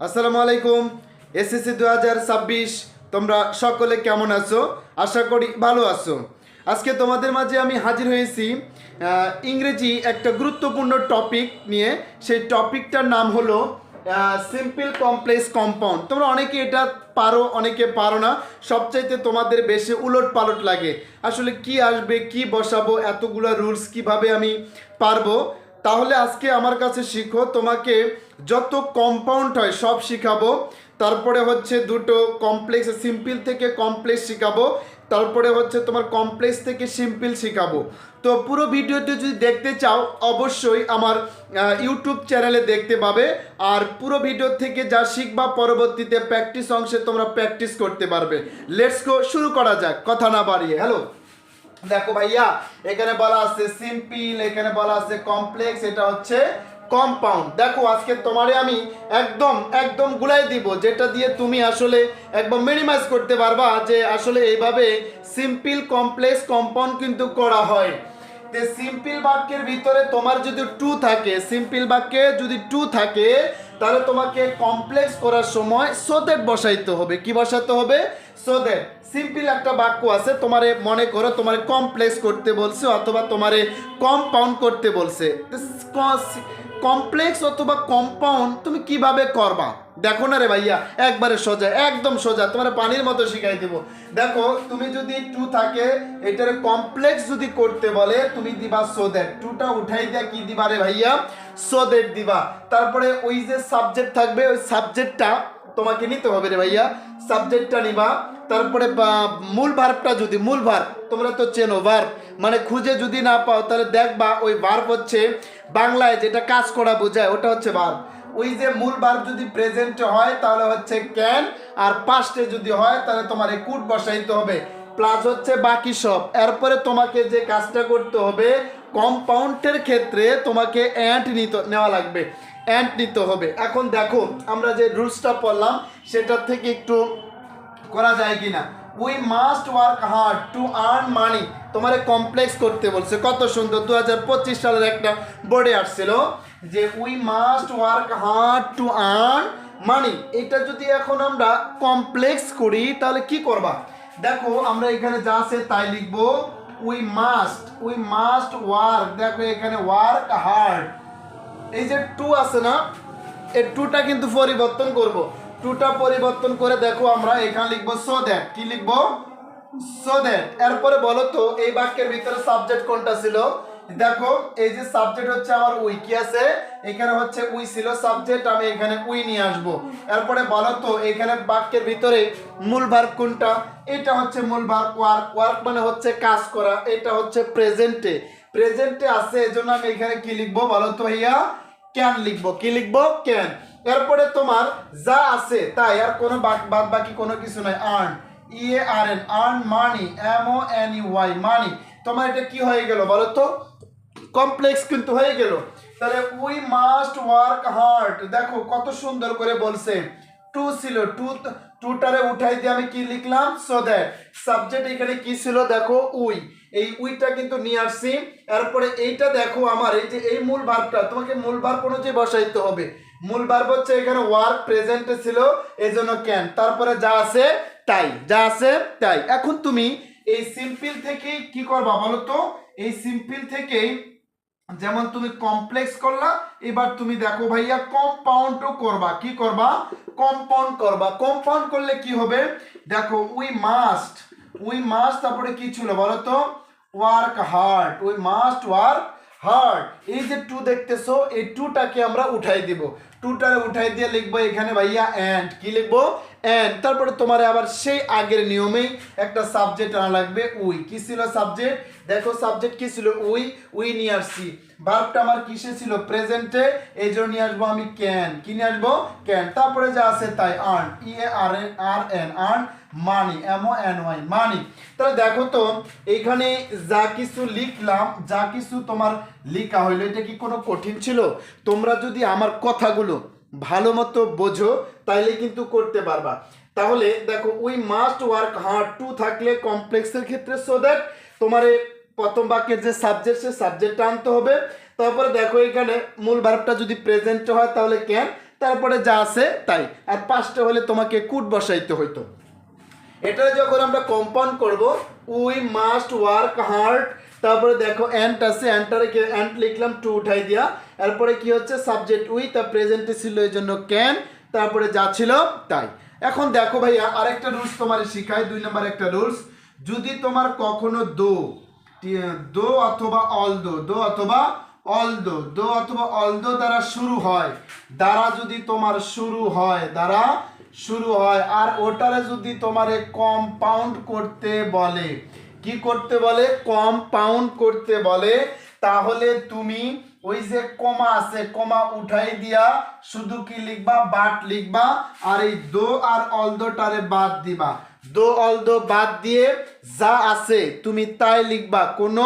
আসসালামু আলাইকুম। এসএসসি 2026 তোমরা সকলে কেমন আছো? আশা করি ভালো আছো। আজকে তোমাদের মাঝে আমি হাজির হয়েছি ইংরেজি একটা গুরুত্বপূর্ণ টপিক নিয়ে। সেই টপিকটার নাম হলো সিম্পল কমপ্লেক্স কম্পাউন্ড। তোমরা অনেকে এটা পারো, অনেকে পারো না। সবচাইতে তোমাদের বেশি উলট পালট লাগে, আসলে কি আসবে, কি বসাবো, এতগুলো রুলস কিভাবে আমি পারবো। তাহলে আজকে আমার কাছে শিখো, তোমাকে যত কম্পাউন্ড হয় সব শিখাবো। তারপরে হচ্ছে দুটো কমপ্লেক্স, সিম্পল থেকে কমপ্লেক্স শিখাবো। তারপরে হচ্ছে তোমার কমপ্লেক্স থেকে সিম্পল শিখাবো। তো পুরো ভিডিওটি যদি দেখতে চাও অবশ্যই আমার ইউটিউব চ্যানেলে দেখতে পাবে। আর পুরো ভিডিও থেকে যা শিখবা পরবর্তীতে প্র্যাকটিস অংশে তোমরা প্র্যাকটিস করতে পারবে। লেটস গো, শুরু করা যাক কথা না বাড়িয়ে। হ্যালো, দেখো ভাইয়া, এখানে বলা আছে সিম্পল, এখানে বলা আছে কমপ্লেক্স, এটা হচ্ছে কম্পাউন্ড। দেখো আজকে তোমারে আমি একদম একদম গুলাই দিব, যেটা দিয়ে তুমি আসলে একদম মিনিমাইজ করতে পারবা যে আসলে এইভাবে সিম্পল কমপ্লেক্স কম্পাউন্ড কিন্তু করা হয়। সিম্পল বাক্যের ভিতরে তোমার যদি টু থাকে, সিম্পল বাক্যে যদি টু থাকে, তাহলে তোমাকে কমপ্লেক্স করার সময় সো দ্যাট বসাইতে হবে। কি বসাতে হবে? So that. সিম্পল একটা বাক্য আছে, তোমারে মনে করো তোমারে কমপ্লেক্স করতে বলছে অথবা তোমারে কম্পাউন্ড করতে বলছে। কমপ্লেক্স অথবা কম্পাউন্ড তুমি কিভাবে করবা দেখো না রে ভাইয়া, একবারে সোজা, একদম সোজা, তোমার পানির মতো শিখাই দেবো। দেখো তুমি যদি টু থাকে, এটার কমপ্লেক্স যদি করতে বলে তুমি দিবা সো দ্যাট। টুটা উঠাই দিয়া কি দিবা রে ভাইয়া? সো দ্যাট দিবা। তারপরে ওই যে সাবজেক্ট থাকবে, ওই সাবজেক্টটা তোমাকে নিতে হবে রে ভাইয়া, সাবজেক্টটা নিবা। তারপরে মূল ভার্বটা, যদি মূল ভার্ব তোমরা তো চেনো, ভার্ব মানে খুঁজে যদি না পাও তাহলে দেখবা ওই ভার্ব হচ্ছে বাংলায় যেটা কাজ করা বোঝায় ওটা হচ্ছে ভার্ব। ওই যে মূল ভার্ব যদি প্রেজেন্টে হয় তাহলে হচ্ছে ক্যান, আর পাস্টে যদি হয় তাহলে তোমার কুড বসাইতে হবে, প্লাস হচ্ছে বাকি সব। এরপরে তোমাকে যে কাজটা করতে হবে, কম্পাউন্ডের ক্ষেত্রে তোমাকে অ্যান্ড নেওয়া লাগবে, অ্যান্ড নিতে হবে। এখন দেখো আমরা যে রুলসটা পড়লাম সেটার থেকে একটু করা যায় কিনা। We must work hard to earn money, তোমার কমপ্লেক্স করতে বলছে, কত সুন্দর। 2025 সালের একটা বোর্ডে আসছিল যে we must work hard to earn money. এটা যদি এখন আমরা কমপ্লেক্স করি তাহলে কি করবা? দেখো আমরা এখানে যা আছে তাই লিখবো। উই মাস্ট ওয়ার্ক, দেখো এখানে ওয়ার্ক হার্ড, এই যে টু আছে না, এই টুটা কিন্তু পরিবর্তন করব। টুটা পরিবর্তন করে দেখো আমরা এখানে লিখবো সো দ্যাট। কি লিখবো? So that. এরপরে বলো তো এই বাক্যের ভিতরে সাবজেক্ট কোনটা ছিল? দেখো এই যে সাবজেক্ট হচ্ছে আমার উই, কি আছে এখানে হচ্ছে উই ছিল সাবজেক্ট, আমি এখানে উই নিয়ে আসবো। এরপরে বলো তো এখানে বাক্যের ভিতরে মূল ভার্ব কোনটা? এটা হচ্ছে মূল ভার্ব ওয়ার্ক। ওয়ার্ক মানে হচ্ছে কাজ করা, এটা হচ্ছে প্রেজেন্টে আছে, এজন্য আমি এখানে কি লিখবো বলো তো ভাইয়া? ক্যান লিখবো। কি লিখবো? ক্যান। এরপরে তোমার যা আছে তাই, আর কোনো বাদ বাকি কোনো কিছু নাই। Earn, EARN, earn money, MONEY মানি। তোমার এটা কি হয়ে গেল বলো তো? কমপ্লেক্স কিন্তু হয়ে গেল। তাহলে উই মাস্ট ওয়ার্ক হার্ড, দেখো কত সুন্দর করে বলছে। টু ছিল, টুটারে উঠাই দিয়ে আমি কি লিখলাম? So that. সাবজেক্ট এখানে কি ছিল? দেখো উই, এই উইটা কিন্তু নিয়ে আসছি। এরপরে এইটা দেখো আমার এই যে এই মূল ভার্বটা, তোমাকে মূল ভার্ব অনুযায়ী বসাইতে হবে। মূল ভার্ব হচ্ছে এখানে ওয়ার্ক, প্রেজেন্টে ছিল এজন্য ক্যান। তারপরে যা আছে তাই, যা আছে তাই। এখন তুমি এই সিম্পল থেকেই কি করবা বলো তো? এই সিম্পল থেকেই যেমন তুমি কমপ্লেক্স করলা, এবার তুমি দেখো ভাইয়া কম্পাউন্ডও করবা। কি করবা? কম্পাউন্ড করবা। কম্পাউন্ড করলে কি হবে? দেখো উই মাস্ট, তারপরে কি ছিল বলো তো? Work hard, we must work hard. এই যে টু দেখতেছো, এই টুটাকে আমরা উঠাই দিব। টুটারে উঠাই দিয়ে লিখবো এখানে ভাইয়া অ্যান্ড। কি লিখবো? অ্যান্ড। তারপরে তোমার আবার সেই আগের নিয়মেই একটা সাবজেক্ট আনা লাগবে উই। কি ছিল সাবজেক্ট? দেখো সাবজেক্ট কি ছিল? উই নিয়ে আসছি। ভার্বটা আমার কিসে ছিল? প্রেজেন্টে, এই জন্য নিয়ে আসবো আমি ক্যান। কি নিয়ে আসবো? ক্যান। তারপরে যা আছে তাই, earn, EARN, earn money, MONY মানি। তাহলে দেখো তো এইখানে যা কিছু লিখলাম, যা কিছু তোমার লেখা হইলো, এটা কি কোনো কঠিন ছিল? তোমরা যদি আমার কথাগুলো ভালো মতো বোঝো তাইলে কিন্তু করতে পারবা। তাহলে দেখো we must work hard, two থাকলে কমপ্লেক্সের ক্ষেত্রে সো দ্যাট তোমার প্রথম বাক্যের যে সাবজেক্ট সে সাবজেক্টটা আনতে হবে। তারপরে দেখো এখানে মূল ভার্বটা যদি প্রেজেন্ট হয় তাহলে ক্যান, তারপরে যা আছে তাই, আর 5টা হলে তোমাকে কুট বসাইতে হইতো। এটা যখন আমরা কম্পাউন্ড করব, উই মাস্ট ওয়ার্ক হার্ড, তারপরে দেখো অ্যান্ট আছে, অ্যান্ট লিখলাম, টু উঠাই দিয়া, এরপরে কি হচ্ছে সাবজেক্ট উই, তা প্রেজেন্টে ছিল এই জন্য ক্যান, তারপরে যা ছিল তাই। এখন দেখো ভাইয়া আরেকটা রুলস তোমার শিখাই, 2 নম্বর একটা রুলস, যদি তোমার কখনো দো অথবা অলদো দ্বারা শুরু হয়, যদি তোমার শুরু হয় আর ওটারে যদি তোমারে কম্পাউন্ড করতে বলে, কি করতে বলে, কম্পাউন্ড করতে বলে, তাহলে তুমি ওই যে কমা আছে, কমা উঠাই দিয়া শুধু কি লিখবা, বাট লিখবা, আর এই দো আর অলদোটারে বাদ দিবা, দো অলদো বাদ দিয়ে যা আছে তুমি তাই লিখবা, কোনো